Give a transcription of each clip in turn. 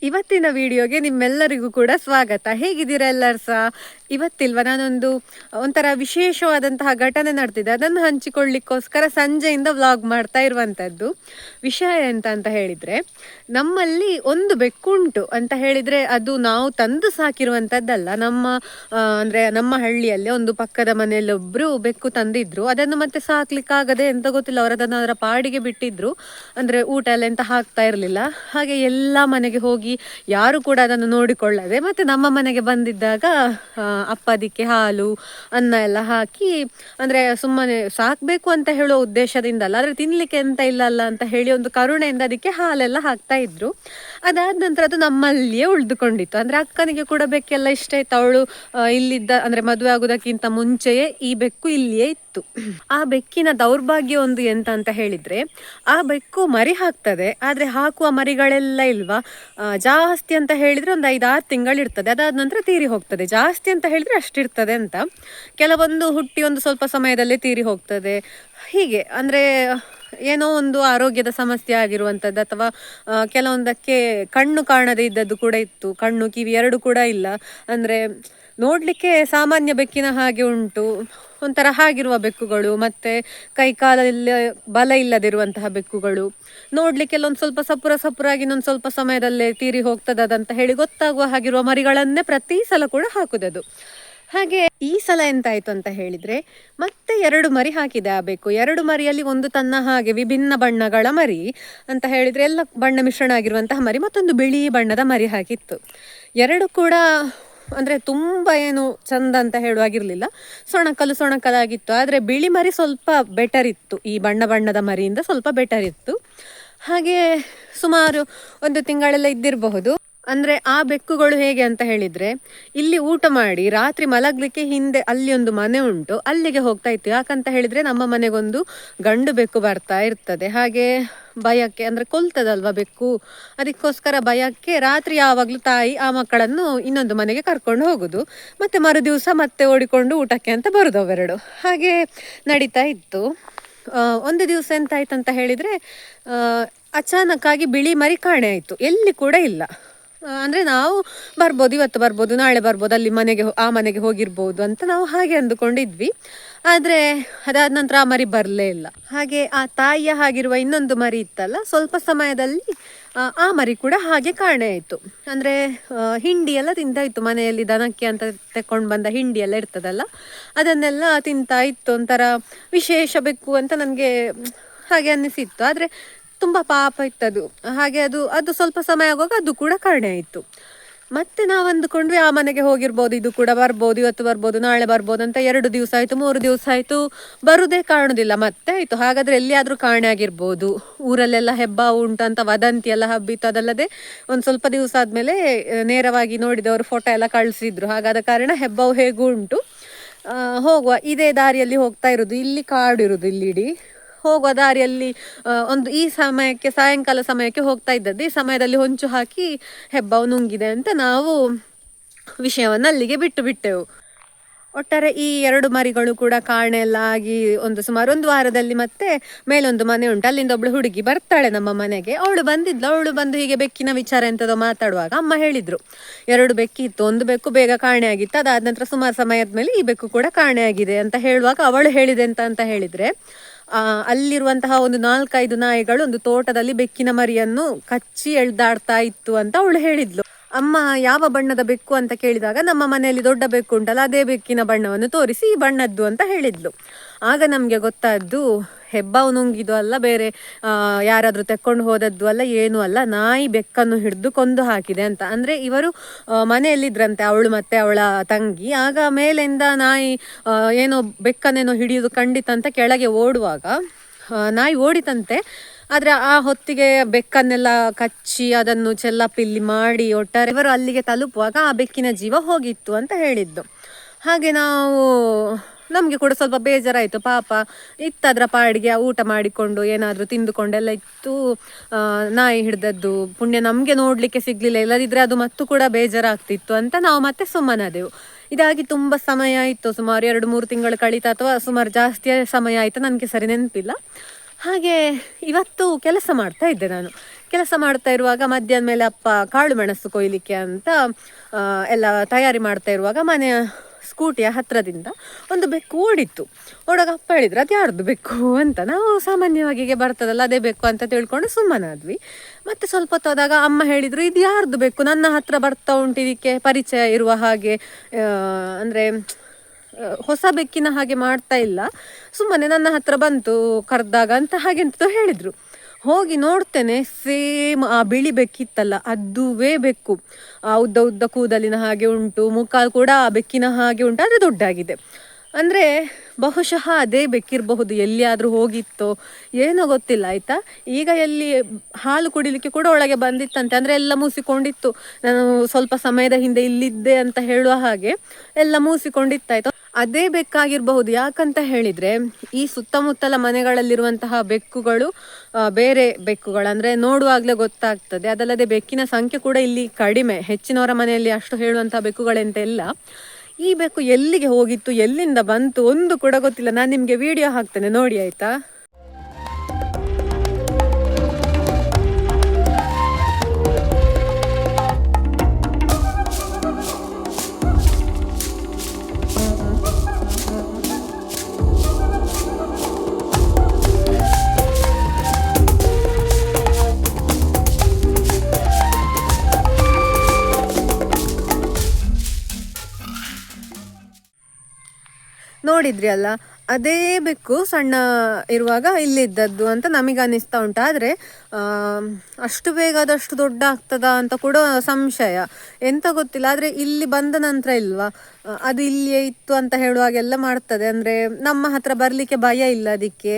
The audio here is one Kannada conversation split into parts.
ಇವತ್ತಿನ ವಿಡಿಯೋಗೆ ನಿಮ್ಮೆಲ್ಲರಿಗೂ ಕೂಡ ಸ್ವಾಗತ. ಹೇಗಿದ್ದೀರಾ ಎಲ್ಲರೂ ಸಹ? ಇವತ್ತಿಲ್ವಾ ನಾನೊಂದು ಒಂಥರ ವಿಶೇಷವಾದಂತಹ ಘಟನೆ ನಡೆದಿದೆ, ಅದನ್ನು ಹಂಚಿಕೊಳ್ಳಿಕ್ಕೋಸ್ಕರ ಸಂಜೆಯಿಂದ ವ್ಲಾಗ್ ಮಾಡ್ತಾ ಇರುವಂಥದ್ದು. ವಿಷಯ ಎಂತ ಅಂತ ಹೇಳಿದರೆ, ನಮ್ಮಲ್ಲಿ ಒಂದು ಬೆಕ್ಕುಂಟು ಅಂತ ಹೇಳಿದರೆ ಅದು ನಾವು ತಂದು ಸಾಕಿರುವಂಥದ್ದಲ್ಲ. ಅಂದರೆ ನಮ್ಮ ಹಳ್ಳಿಯಲ್ಲಿ ಒಂದು ಪಕ್ಕದ ಮನೆಯಲ್ಲಿ ಒಬ್ಬರು ಬೆಕ್ಕು ತಂದಿದ್ರು. ಅದನ್ನು ಮತ್ತೆ ಸಾಕ್ಲಿಕ್ಕಾಗದೆ ಎಂತ ಗೊತ್ತಿಲ್ಲ, ಅದರ ಪಾಡಿಗೆ ಬಿಟ್ಟಿದ್ರು. ಅಂದರೆ ಊಟ ಎಲ್ಲ ಎಂತ ಹಾಕ್ತಾ ಇರಲಿಲ್ಲ. ಹಾಗೆ ಎಲ್ಲ ಮನೆಗೆ ಹೋಗಿ ಯಾರು ಕೂಡ ಅದನ್ನು ನೋಡಿಕೊಳ್ಳದೆ ಮತ್ತೆ ನಮ್ಮ ಮನೆಗೆ ಬಂದಿದ್ದಾಗ ಅಪ್ಪ ಅದಕ್ಕೆ ಹಾಲು ಅನ್ನ ಎಲ್ಲ ಹಾಕಿ, ಅಂದರೆ ಸುಮ್ಮನೆ ಸಾಕಬೇಕು ಅಂತ ಹೇಳೋ ಉದ್ದೇಶದಿಂದ ಅಲ್ಲ, ಆದರೆ ತಿನ್ಲಿಕ್ಕೆ ಎಂತ ಇಲ್ಲ ಅಂತ ಹೇಳಿ ಒಂದು ಕರುಣೆಯಿಂದ ಅದಕ್ಕೆ ಹಾಲೆಲ್ಲ ಹಾಕ್ತಾ ಇದ್ರು. ಅದಾದ ನಂತರ ಅದು ನಮ್ಮಲ್ಲಿಯೇ ಉಳಿದುಕೊಂಡಿತ್ತು. ಅಂದರೆ ಅಕ್ಕನಿಗೆ ಕೂಡ ಬೆಕ್ಕೆಲ್ಲ ಇಷ್ಟ ಇತ್ತು. ಅವಳು ಇಲ್ಲಿದ್ದ ಅಂದರೆ ಮದುವೆ ಆಗೋದಕ್ಕಿಂತ ಮುಂಚೆಯೇ ಈ ಬೆಕ್ಕು ಇಲ್ಲಿಯೇ ಇತ್ತು. ಆ ಬೆಕ್ಕಿನ ದೌರ್ಭಾಗ್ಯ ಒಂದು ಎಂತ ಅಂತ ಹೇಳಿದ್ರೆ, ಆ ಬೆಕ್ಕು ಮರಿ ಹಾಕ್ತದೆ, ಆದರೆ ಹಾಕುವ ಮರಿಗಳೆಲ್ಲ ಇಲ್ವಾ, ಜಾಸ್ತಿ ಅಂತ ಹೇಳಿದ್ರೆ ಒಂದು 5-6 ತಿಂಗಳಿರ್ತದೆ. ಅದಾದ ನಂತರ ತೀರಿ ಹೋಗ್ತದೆ. ಜಾಸ್ತಿ ಅಂತ ಹೇಳಿದ್ರೆ ಅಷ್ಟಿರ್ತದೆ ಅಂತ. ಕೆಲವೊಂದು ಹುಟ್ಟಿ ಒಂದು ಸ್ವಲ್ಪ ಸಮಯದಲ್ಲೇ ತೀರಿ ಹೋಗ್ತದೆ. ಹೀಗೆ ಅಂದರೆ ಏನೋ ಒಂದು ಆರೋಗ್ಯದ ಸಮಸ್ಯೆ ಆಗಿರುವಂಥದ್ದು, ಅಥವಾ ಕೆಲವೊಂದಕ್ಕೆ ಕಣ್ಣು ಕಾಣದೇ ಇದ್ದದ್ದು ಕೂಡ ಇತ್ತು. ಕಣ್ಣು ಕಿವಿ ಎರಡು ಕೂಡ ಇಲ್ಲ. ಅಂದರೆ ನೋಡಲಿಕ್ಕೆ ಸಾಮಾನ್ಯ ಬೆಕ್ಕಿನ ಹಾಗೆ ಉಂಟು, ಒಂಥರ ಹಾಗಿರುವ ಬೆಕ್ಕುಗಳು, ಮತ್ತು ಕೈಕಾಲಲ್ಲಿ ಬಲ ಇಲ್ಲದಿರುವಂತಹ ಬೆಕ್ಕುಗಳು, ನೋಡ್ಲಿಕ್ಕೆಲ್ಲ ಒಂದು ಸ್ವಲ್ಪ ಸಪುರಾಗಿ ಇನ್ನೊಂದು ಸ್ವಲ್ಪ ಸಮಯದಲ್ಲೇ ತೀರಿ ಹೋಗ್ತದಂತ ಹೇಳಿ ಗೊತ್ತಾಗುವ ಹಾಗಿರುವ ಮರಿಗಳನ್ನೇ ಪ್ರತಿ ಸಲ ಕೂಡ ಹಾಕುದದು. ಹಾಗೆ ಈ ಸಲ ಎಂತಾಯ್ತು ಅಂತ ಹೇಳಿದ್ರೆ, ಮತ್ತೆ 2 ಮರಿ ಹಾಕಿದೆ ಆ ಬೆಕ್ಕು. 2 ಮರಿಯಲ್ಲಿ ಒಂದು ತನ್ನ ಹಾಗೆ ವಿಭಿನ್ನ ಬಣ್ಣಗಳ ಮರಿ ಅಂತ ಹೇಳಿದ್ರೆ, ಎಲ್ಲ ಬಣ್ಣ ಮಿಶ್ರಣ ಆಗಿರುವಂತಹ ಮರಿ, ಮತ್ತೊಂದು ಬಿಳಿ ಬಣ್ಣದ ಮರಿ ಹಾಕಿತ್ತು. 2 ಕೂಡ ಅಂದರೆ ತುಂಬ ಏನು ಚಂದ ಅಂತ ಹೇಳುವಾಗಿರಲಿಲ್ಲ, ಸೊಣಕಲಾಗಿತ್ತು. ಆದರೆ ಬಿಳಿ ಮರಿ ಸ್ವಲ್ಪ ಬೆಟರ್ ಇತ್ತು, ಈ ಬಣ್ಣದ ಮರಿಯಿಂದ ಸ್ವಲ್ಪ ಬೆಟರ್ ಇತ್ತು. ಹಾಗೆ ಸುಮಾರು 1 ತಿಂಗಳೆಲ್ಲ ಇದ್ದಿರಬಹುದು. ಅಂದರೆ ಆ ಬೆಕ್ಕುಗಳು ಹೇಗೆ ಅಂತ ಹೇಳಿದರೆ, ಇಲ್ಲಿ ಊಟ ಮಾಡಿ ರಾತ್ರಿ ಮಲಗಲಿಕ್ಕೆ ಹಿಂದೆ ಅಲ್ಲಿ ಒಂದು ಮನೆ ಉಂಟು, ಅಲ್ಲಿಗೆ ಹೋಗ್ತಾ ಇತ್ತು. ಯಾಕಂತ ಹೇಳಿದರೆ ನಮ್ಮ ಮನೆಗೊಂದು ಗಂಡು ಬೆಕ್ಕು ಬರ್ತಾ ಇರ್ತದೆ. ಹಾಗೆ ಭಯಕ್ಕೆ, ಅಂದರೆ ಕೊಲ್ತದಲ್ವ ಬೆಕ್ಕು, ಅದಕ್ಕೋಸ್ಕರ ಭಯಕ್ಕೆ ರಾತ್ರಿ ಯಾವಾಗಲೂ ತಾಯಿ ಆ ಮಕ್ಕಳನ್ನು ಇನ್ನೊಂದು ಮನೆಗೆ ಕರ್ಕೊಂಡು ಹೋಗುದು, ಮತ್ತು ಮರುದಿವಸ ಮತ್ತೆ ಓಡಿಕೊಂಡು ಊಟಕ್ಕೆ ಅಂತ ಬರುದು ಅವೆರಡು. ಹಾಗೆ ನಡೀತಾ ಇತ್ತು. ಒಂದು ದಿವಸ ಎಂತಾಯ್ತು ಅಂತ ಹೇಳಿದರೆ, ಅಚಾನಕ್ಕಾಗಿ ಬಿಳಿ ಮರಿ ಕಾಣೆ ಆಯಿತು, ಎಲ್ಲಿ ಕೂಡ ಇಲ್ಲ. ಅಂದರೆ ನಾವು ಬರ್ಬೋದು, ಇವತ್ತು ಬರ್ಬೋದು, ನಾಳೆ ಬರ್ಬೋದು, ಅಲ್ಲಿ ಆ ಮನೆಗೆ ಹೋಗಿರ್ಬೋದು ಅಂತ ನಾವು ಹಾಗೆ ಅಂದುಕೊಂಡಿದ್ವಿ. ಆದರೆ ಅದಾದ ನಂತರ ಆ ಮರಿ ಬರಲೇ ಇಲ್ಲ. ಹಾಗೆ ಆ ತಾಯಿಯ ಹಾಗಿರುವ ಇನ್ನೊಂದು ಮರಿ ಇತ್ತಲ್ಲ, ಸ್ವಲ್ಪ ಸಮಯದಲ್ಲಿ ಆ ಮರಿ ಕೂಡ ಹಾಗೆ ಕಾಣೆ ಆಯಿತು. ಅಂದರೆ ಹಿಂಡಿ ಎಲ್ಲ ತಿಂತಾ ಇತ್ತು, ಮನೆಯಲ್ಲಿ ದನಕ್ಕೆ ಅಂತ ತೆಕ್ಕೊಂಡು ಬಂದ ಹಿಂಡಿ ಎಲ್ಲ ಇರ್ತದಲ್ಲ, ಅದನ್ನೆಲ್ಲ ತಿಂತಾ ಇತ್ತು. ಒಂಥರ ವಿಶೇಷ ಬೆಕ್ಕು ಅಂತ ನನಗೆ ಹಾಗೆ ಅನ್ನಿಸಿತ್ತು. ಆದರೆ ತುಂಬ ಪಾಪ ಇತ್ತದು. ಹಾಗೆ ಅದು ಸ್ವಲ್ಪ ಸಮಯ ಆಗುವಾಗ ಅದು ಕೂಡ ಕಾಣೆ ಆಯಿತು. ಮತ್ತೆ ನಾವು ಅಂದುಕೊಂಡ್ವಿ ಆ ಮನೆಗೆ ಹೋಗಿರ್ಬೋದು, ಇದು ಕೂಡ ಬರ್ಬೋದು, ಇವತ್ತು ಬರ್ಬೋದು, ನಾಳೆ ಬರ್ಬೋದು ಅಂತ. 2 ದಿವಸ ಆಯಿತು, 3 ದಿವಸ ಆಯಿತು, ಬರುದೇ ಕಾಣುದಿಲ್ಲ. ಮತ್ತೆ ಆಯಿತು, ಹಾಗಾದರೆ ಎಲ್ಲಿಯಾದರೂ ಕಾಣೆ ಆಗಿರ್ಬೋದು, ಊರಲ್ಲೆಲ್ಲ ಹೆಬ್ಬಾವು ಉಂಟು ಅಂತ ವದಂತಿ ಎಲ್ಲ ಹಬ್ಬಿತ್ತು. ಅದಲ್ಲದೆ ಒಂದು ಸ್ವಲ್ಪ ದಿವಸ ಆದಮೇಲೆ ನೇರವಾಗಿ ನೋಡಿದವರು ಫೋಟೋ ಎಲ್ಲ ಕಳಿಸಿದ್ರು. ಹಾಗಾದ ಕಾರಣ ಹೆಬ್ಬಾವು ಹೇಗೂ ಉಂಟು. ಹೋಗುವ ಇದೇ ದಾರಿಯಲ್ಲಿ ಹೋಗ್ತಾ ಇರೋದು, ಇಲ್ಲಿ ಕಾಡು ಇರೋದು, ಇಲ್ಲಿಡಿ ಹೋಗುವ ದಾರಿಯಲ್ಲಿ ಒಂದು ಈ ಸಮಯಕ್ಕೆ, ಸಾಯಂಕಾಲ ಸಮಯಕ್ಕೆ ಹೋಗ್ತಾ ಇದ್ದದ್ದು. ಈ ಸಮಯದಲ್ಲಿ ಹೊಂಚು ಹಾಕಿ ಹೆಬ್ಬಾವು ನುಂಗಿದೆ ಅಂತ ನಾವು ವಿಷಯವನ್ನು ಅಲ್ಲಿಗೆ ಬಿಟ್ಟೆವು. ಒಟ್ಟಾರೆ ಈ 2 ಮರಿಗಳು ಕೂಡ ಕಾಣೆ ಎಲ್ಲ ಆಗಿ ಸುಮಾರು 1 ವಾರದಲ್ಲಿ ಮತ್ತೆ ಮೇಲೊಂದು ಮನೆ ಉಂಟು, ಅಲ್ಲಿಂದ ಒಬ್ಳು ಹುಡುಗಿ ಬರ್ತಾಳೆ ನಮ್ಮ ಮನೆಗೆ. ಅವಳು ಬಂದು ಹೀಗೆ ಬೆಕ್ಕಿನ ವಿಚಾರ ಎಂತದೋ ಮಾತಾಡುವಾಗ ಅಮ್ಮ ಹೇಳಿದ್ರು, 2 ಬೆಕ್ಕಿತ್ತು, ಒಂದು ಬೆಕ್ಕು ಬೇಗ ಕಾಣೆ ಆಗಿತ್ತು, ಅದಾದ ನಂತರ ಸುಮಾರು ಸಮಯದ ಮೇಲೆ ಈ ಬೆಕ್ಕು ಕೂಡ ಕಾಣೆ ಆಗಿದೆ ಅಂತ ಹೇಳುವಾಗ ಅವಳು ಹೇಳಿದೆ ಅಂತ ಹೇಳಿದ್ರೆ, ಅಲ್ಲಿರುವಂತಹ ಒಂದು 4-5 ನಾಯಿಗಳು ಒಂದು ತೋಟದಲ್ಲಿ ಬೆಕ್ಕಿನ ಮರಿಯನ್ನು ಕಚ್ಚಿ ಎಳ್ದಾಡ್ತಾ ಇತ್ತು ಅಂತ ಅವಳು ಹೇಳಿದ್ಲು. ಅಮ್ಮ ಯಾವ ಬಣ್ಣದ ಬೆಕ್ಕು ಅಂತ ಕೇಳಿದಾಗ, ನಮ್ಮ ಮನೆಯಲ್ಲಿ ದೊಡ್ಡ ಬೆಕ್ಕು ಉಂಟಲ್ಲ, ಅದೇ ಬೆಕ್ಕಿನ ಬಣ್ಣವನ್ನು ತೋರಿಸಿ ಈ ಬಣ್ಣದ್ದು ಅಂತ ಹೇಳಿದ್ಲು. ಆಗ ನಮಗೆ ಗೊತ್ತಾದ್ದು, ಹೆಬ್ಬಾವು ನುಂಗಿದ್ದು ಅಲ್ಲ, ಬೇರೆ ಯಾರಾದರೂ ತೆಕ್ಕೊಂಡು ಹೋದದ್ದು ಅಲ್ಲ, ಏನೂ ಅಲ್ಲ, ನಾಯಿ ಬೆಕ್ಕನ್ನು ಹಿಡಿದು ಕೊಂದು ಹಾಕಿದೆ ಅಂತ. ಅಂದರೆ ಇವರು ಮನೆಯಲ್ಲಿದ್ರಂತೆ, ಅವಳು ಮತ್ತೆ ಅವಳ ತಂಗಿ. ಆಗ ಮೇಲಿಂದ ನಾಯಿ ಏನೋ ಬೆಕ್ಕನ್ನೇನೋ ಹಿಡಿಯೋದು ಕಂಡಿತಂತ ಕೆಳಗೆ ಓಡುವಾಗ ನಾಯಿ ಓಡಿತಂತೆ. ಆದರೆ ಆ ಹೊತ್ತಿಗೆ ಬೆಕ್ಕನ್ನೆಲ್ಲ ಕಚ್ಚಿ ಅದನ್ನು ಚೆಲ್ಲಾಪಿಲ್ಲಿ ಮಾಡಿ ಒಟ್ಟಾರೆ ಇವರು ಅಲ್ಲಿಗೆ ತಲುಪುವಾಗ ಆ ಬೆಕ್ಕಿನ ಜೀವ ಹೋಗಿತ್ತು ಅಂತ ಹೇಳಿದ್ದು. ಹಾಗೆ ನಮಗೆ ಕೂಡ ಸ್ವಲ್ಪ ಬೇಜಾರಾಯಿತು. ಪಾಪ ಇತ್ತದ್ರ ಪಾಡಿಗೆ ಊಟ ಮಾಡಿಕೊಂಡು ಏನಾದರೂ ತಿಂದುಕೊಂಡೆಲ್ಲ ಇತ್ತು. ನಾಯಿ ಹಿಡ್ದದ್ದು ಪುಣ್ಯ ನಮಗೆ ನೋಡಲಿಕ್ಕೆ ಸಿಗಲಿಲ್ಲ, ಇಲ್ಲದಿದ್ದರೆ ಅದು ಮತ್ತೂ ಕೂಡ ಬೇಜಾರಾಗ್ತಿತ್ತು ಅಂತ ನಾವು ಮತ್ತೆ ಸುಮ್ಮನಾದೆವು. ಇದಾಗಿ ತುಂಬ ಸಮಯ ಆಯಿತು, ಸುಮಾರು 2-3 ತಿಂಗಳು ಕಳೀತಾ, ಅಥವಾ ಸುಮಾರು ಜಾಸ್ತಿ ಸಮಯ ಆಯಿತು, ನನಗೆ ಸರಿ ನೆನಪಿಲ್ಲ. ಹಾಗೆ ಇವತ್ತು ಕೆಲಸ ಮಾಡ್ತಾ ಇದ್ದೆ ನಾನು. ಕೆಲಸ ಮಾಡ್ತಾ ಇರುವಾಗ ಮಧ್ಯಾಹ್ನ ಮೇಲೆ ಅಪ್ಪ ಕಾಳು ಮೆಣಸು ಕೊಯ್ಲಿಕ್ಕೆ ಅಂತ ಎಲ್ಲ ತಯಾರಿ ಮಾಡ್ತಾ ಇರುವಾಗ ಮನೆಯ ಸ್ಕೂಟಿಯ ಹತ್ರದಿಂದ ಒಂದು ಬೆಕ್ಕು ಓಡಿತ್ತು. ಓಡಾಗ ಅಪ್ಪ ಹೇಳಿದ್ರು ಅದು ಯಾರ್ದು ಬೆಕ್ಕು ಅಂತ. ನಾವು ಸಾಮಾನ್ಯವಾಗಿ ಹೀಗೆ ಬರ್ತದಲ್ಲ ಅದೇ ಬೆಕ್ಕು ಅಂತ ತಿಳ್ಕೊಂಡು ಸುಮ್ಮನಾದ್ವಿ. ಮತ್ತೆ ಸ್ವಲ್ಪ ಹೊತ್ತು ಹೋದಾಗ ಅಮ್ಮ ಹೇಳಿದ್ರು ಇದು ಯಾರ್ದು ಬೆಕ್ಕು, ನನ್ನ ಹತ್ರ ಬರ್ತಾ ಉಂಟು, ಇದಕ್ಕೆ ಪರಿಚಯ ಇರುವ ಹಾಗೆ, ಅಂದರೆ ಹೊಸ ಬೆಕ್ಕಿನ ಹಾಗೆ ಮಾಡ್ತಾ ಇಲ್ಲ, ಸುಮ್ಮನೆ ನನ್ನ ಹತ್ರ ಬಂತು ಕರೆದಾಗ ಅಂತ ಹಾಗೆ ಅಂತ ಹೇಳಿದ್ರು. ಹೋಗಿ ನೋಡ್ತೇನೆ, ಸೇಮ್ ಆ ಬಿಳಿ ಬೆಕ್ಕಿತ್ತಲ್ಲ ಅದುವೇ ಬೆಕ್ಕು. ಆ ಉದ್ದ ಉದ್ದ ಕೂದಲಿನ ಹಾಗೆ ಉಂಟು, ಮುಖ ಕೂಡ ಆ ಬೆಕ್ಕಿನ ಹಾಗೆ ಉಂಟು, ಆದರೆ ದೊಡ್ಡಾಗಿದೆ. ಅಂದರೆ ಬಹುಶಃ ಅದೇ ಬೆಕ್ಕಿರಬಹುದು, ಎಲ್ಲಿಯಾದರೂ ಹೋಗಿತ್ತೋ ಏನೋ ಗೊತ್ತಿಲ್ಲ ಆಯಿತಾ. ಈಗ ಎಲ್ಲಿ ಹಾಲು ಕುಡಿಲಿಕ್ಕೆ ಕೂಡ ಒಳಗೆ ಬಂದಿತ್ತಂತೆ, ಅಂದರೆ ಎಲ್ಲ ಮೂಸಿಕೊಂಡಿತ್ತು. ನಾನು ಸ್ವಲ್ಪ ಸಮಯದ ಹಿಂದೆ ಇಲ್ಲಿದ್ದೆ ಅಂತ ಹೇಳುವ ಹಾಗೆ ಎಲ್ಲ ಮೂಸಿಕೊಂಡಿತ್ತಾಯ್ತು. ಅದೇ ಬೆಕ್ಕಾಗಿರಬಹುದು. ಯಾಕಂತ ಹೇಳಿದರೆ ಈ ಸುತ್ತಮುತ್ತಲ ಮನೆಗಳಲ್ಲಿರುವಂತಹ ಬೆಕ್ಕುಗಳು ಬೇರೆ ಬೆಕ್ಕುಗಳು, ಅಂದರೆ ನೋಡುವಾಗಲೇ ಗೊತ್ತಾಗ್ತದೆ. ಅದಲ್ಲದೆ ಬೆಕ್ಕಿನ ಸಂಖ್ಯೆ ಕೂಡ ಇಲ್ಲಿ ಕಡಿಮೆ, ಹೆಚ್ಚಿನವರ ಮನೆಯಲ್ಲಿ ಅಷ್ಟು ಹೇಳುವಂತಹ ಬೆಕ್ಕುಗಳೆಂತ ಇಲ್ಲ. ಈ ಬೆಕ್ಕು ಎಲ್ಲಿಗೆ ಹೋಗಿತ್ತು, ಎಲ್ಲಿಂದ ಬಂತು ಒಂದು ಕೂಡ ಗೊತ್ತಿಲ್ಲ. ನಾನು ನಿಮಗೆ ವಿಡಿಯೋ ಹಾಕ್ತೇನೆ, ನೋಡಿ ಆಯ್ತಾ. ನೋಡಿದ್ರಿ ಅಲ್ಲ, ಅದೇ ಬೆಕ್ಕು ಸಣ್ಣ ಇರುವಾಗ ಇಲ್ಲಿದ್ದದ್ದು ಅಂತ ನಮಗೆ ಅನ್ನಿಸ್ತಾ ಉಂಟು. ಆದರೆ ಅಷ್ಟು ಬೇಗ ಅದಷ್ಟು ದೊಡ್ಡ ಆಗ್ತದಾ ಅಂತ ಕೂಡ ಸಂಶಯ, ಎಂತ ಗೊತ್ತಿಲ್ಲ. ಆದರೆ ಇಲ್ಲಿ ಬಂದ ನಂತರ ಇಲ್ವಾ, ಅದು ಇಲ್ಲಿಯೇ ಇತ್ತು ಅಂತ ಹೇಳುವಾಗೆಲ್ಲ ಮಾಡ್ತದೆ. ಅಂದರೆ ನಮ್ಮ ಹತ್ರ ಬರಲಿಕ್ಕೆ ಭಯ ಇಲ್ಲ ಅದಕ್ಕೆ.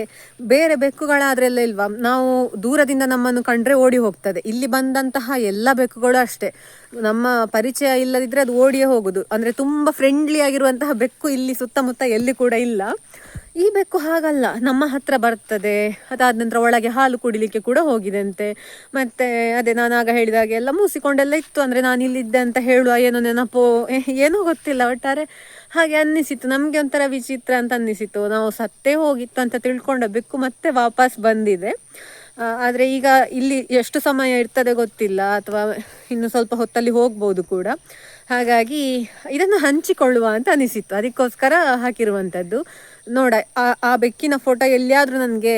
ಬೇರೆ ಬೆಕ್ಕುಗಳಾದ್ರೆಲ್ಲ ಇಲ್ವಾ, ನಾವು ದೂರದಿಂದ ನಮ್ಮನ್ನು ಕಂಡ್ರೆ ಓಡಿ ಹೋಗ್ತದೆ. ಇಲ್ಲಿ ಬಂದಂತಹ ಎಲ್ಲ ಬೆಕ್ಕುಗಳು ಅಷ್ಟೇ, ನಮ್ಮ ಪರಿಚಯ ಇಲ್ಲದಿದ್ದರೆ ಅದು ಓಡಿಯೇ ಹೋಗುದು. ಅಂದರೆ ತುಂಬ ಫ್ರೆಂಡ್ಲಿ ಆಗಿರುವಂತಹ ಬೆಕ್ಕು ಇಲ್ಲಿ ಸುತ್ತಮುತ್ತ ಎಲ್ಲಿ ಕೂಡ ಇಲ್ಲ. ಈ ಬೆಕ್ಕು ಹಾಗಲ್ಲ, ನಮ್ಮ ಹತ್ರ ಬರ್ತದೆ. ಅದಾದ ನಂತರ ಒಳಗೆ ಹಾಲು ಕುಡಿಲಿಕ್ಕೆ ಕೂಡ ಹೋಗಿದೆಂತೆ. ಮತ್ತು ಅದೇ ನಾನು ಆಗ ಹೇಳಿದಾಗೆ ಎಲ್ಲ ಮೂಸಿಕೊಂಡೆಲ್ಲ ಇತ್ತು. ಅಂದರೆ ನಾನು ಇಲ್ಲಿದ್ದೆ ಅಂತ ಹೇಳುವ ಏನೋ ನೆನಪೋ ಏನೋ ಗೊತ್ತಿಲ್ಲ, ಒಟ್ಟಾರೆ ಹಾಗೆ ಅನ್ನಿಸಿತು. ನಮಗೆ ಒಂಥರ ವಿಚಿತ್ರ ಅಂತ ಅನ್ನಿಸಿತು. ನಾವು ಸತ್ತೇ ಹೋಗಿತ್ತು ಅಂತ ತಿಳ್ಕೊಂಡ ಬೆಕ್ಕು ಮತ್ತೆ ವಾಪಸ್ ಬಂದಿದೆ. ಆದರೆ ಈಗ ಇಲ್ಲಿ ಎಷ್ಟು ಸಮಯ ಇರ್ತದೆ ಗೊತ್ತಿಲ್ಲ, ಅಥವಾ ಇನ್ನು ಸ್ವಲ್ಪ ಹೊತ್ತಲ್ಲಿ ಹೋಗ್ಬೋದು ಕೂಡ. ಹಾಗಾಗಿ ಇದನ್ನು ಹಂಚಿಕೊಳ್ಳುವ ಅಂತ ಅನಿಸಿತ್ತು, ಅದಕ್ಕೋಸ್ಕರ ಹಾಕಿರುವಂಥದ್ದು. ನೋಡ, ಆ ಬೆಕ್ಕಿನ ಫೋಟೋ ಎಲ್ಲಿಯಾದರೂ ನನಗೆ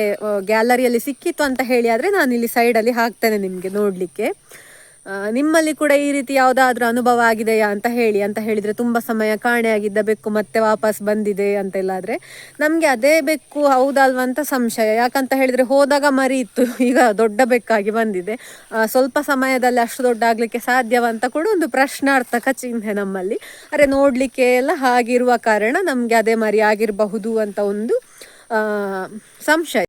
ಗ್ಯಾಲರಿಯಲ್ಲಿ ಸಿಕ್ಕಿತ್ತು ಅಂತ ಹೇಳಿ ಆದರೆ ನಾನು ಇಲ್ಲಿ ಸೈಡಲ್ಲಿ ಹಾಕ್ತೇನೆ ನಿಮಗೆ ನೋಡಲಿಕ್ಕೆ. ನಿಮ್ಮಲ್ಲಿ ಕೂಡ ಈ ರೀತಿ ಯಾವುದಾದ್ರೂ ಅನುಭವ ಆಗಿದೆಯಾ ಅಂತ ಹೇಳಿ. ಅಂತ ಹೇಳಿದರೆ ತುಂಬ ಸಮಯ ಕಾಣೆಯಾಗಿದ್ದ ಬೆಕ್ಕು ಮತ್ತೆ ವಾಪಸ್ ಬಂದಿದೆ ಅಂತೆಲ್ಲಾದರೆ ನಮಗೆ ಅದೇ ಬೆಕ್ಕು ಹೌದಲ್ವ ಅಂತ ಸಂಶಯ. ಯಾಕಂತ ಹೇಳಿದರೆ ಹೋದಾಗ ಮರಿ ಇತ್ತು, ಈಗ ದೊಡ್ಡ ಬೆಕ್ಕಾಗಿ ಬಂದಿದೆ. ಸ್ವಲ್ಪ ಸಮಯದಲ್ಲಿ ಅಷ್ಟು ದೊಡ್ಡ ಆಗಲಿಕ್ಕೆ ಸಾಧ್ಯವಂತ ಕೂಡ ಒಂದು ಪ್ರಶ್ನಾರ್ಥಕ ಚಿಹ್ನೆ ನಮ್ಮಲ್ಲಿ. ಅರೆ ನೋಡಲಿಕ್ಕೆ ಎಲ್ಲ ಹಾಗಿರುವ ಕಾರಣ ನಮಗೆ ಅದೇ ಮರಿ ಆಗಿರಬಹುದು ಅಂತ ಒಂದು ಸಂಶಯ.